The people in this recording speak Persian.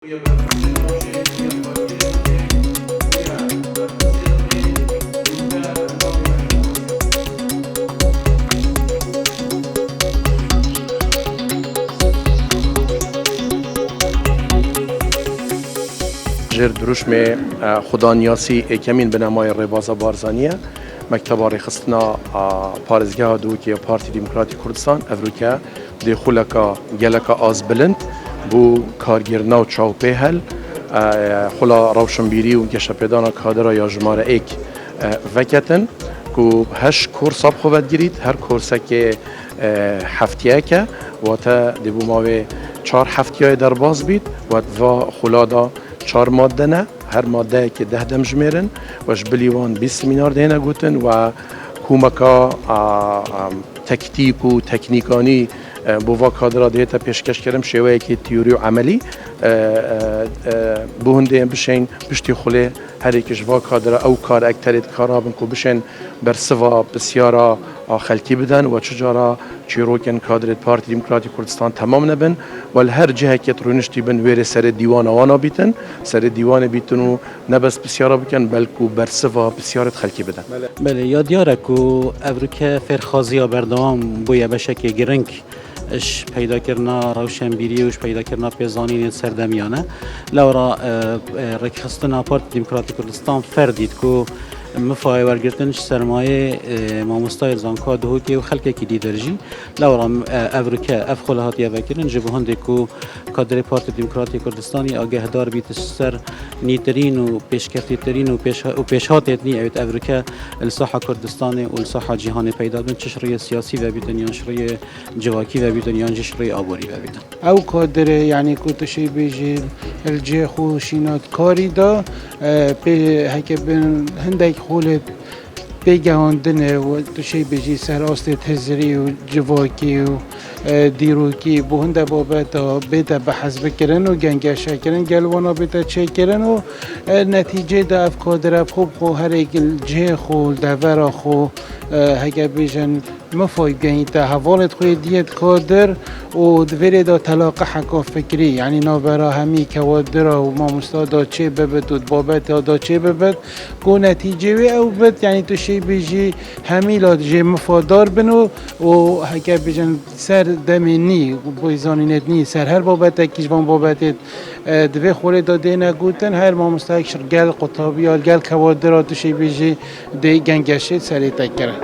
جر دروش می خدا نیاسی اکمین به نمای ربازا بارزانیه مکتب رخصتنا پارزگاه دو که پارتی دموکراتی کردستان افریقا دی خلکا گلکا آز بلند بو کارگرنا و چاوپه هل خلا روشنبیری و گشپدانا کادر یا جماره ایک وکتن که هش کورس آب خوبت گیرید هر کورسه که هفتیه که و تا دیبو ماوی 4 هفتیه در باز بید و خلا دا 4 ماده نه هر ماده که 10 دم جمیرن وش بلیوان 20 سمینار دینه گوتن و کومکا تکتیک و تکنیکانی بوا کادر دیتا پیشکش کردم شوی که تیوری و عملی بهنده بشین پشتی خله هر یکش وا کادر او کار اکتریت کارابن کو بشین بر سوا بسیارا خلکی بدن و چجارا چیروکن کادر پارتی دموکراتی کردستان تمام نبن و هر جهه که ترونشتی بن ویر سر دیوان وانا بیتن سر دیوان بیتن و نبس بسیارا بکن بلکو بر سوا بسیارت خلکی بدن. بله یادیاره کو افریقا فرخازی بردوام بویا بشک گرنگ اش پیدا کردن روشنبیری وش پیدا کردن پیزانی سردمیانه لورا رکستنا پارتی دموکراتی کردستان فردید کو مفای ورگرتنش سرمایه ماموستای زانکا دهوکی و خلقی که دیدرجی لورا افریقا افخلهات یا وکرن جبهنده کو کادر پارتی دموکراتی کردستانی آگهدار بیت سر نیترین و پیشکفتی ترین و پیشهات اتنی اوت افریقا الساحه کردستانی و الساحه جهانی پیدا بن چشری سیاسی و بیتن یا شری جواکی و بیتن یا شری آبوری و بیتن او کادر یعنی کوتشی بیجی الجی خوشینات کاری دا به هک بن هندک خولت بگاندنه و توشی بیجی سر آست تزری و جواکی و دیروکی به هنده بابت بیت بحث بکرن و گنگش کردن گلوانا بیت چه کردن و نتیجه دا افکار خوب خو هر یک جه خو دور خو هک بیجن مفای گنی تا حوالت خوی دیت کادر و دوری دا تلاقه حکا فکری یعنی نابرا همی کوادر و ما مستادا چه ببد و بابت دا چه ببد کو نتیجه وی او بد یعنی تو شی بیجی همی لاد جه مفادار بنو و هکا بیجن سر دمینی و بایزانینت نی سر هر بابت کیجوان بابت دوی خوری دا دینا گوتن هر ما مستاکشر گل قطابی یا گل کوادر تو شی بیجی دی گنگشه سری تکره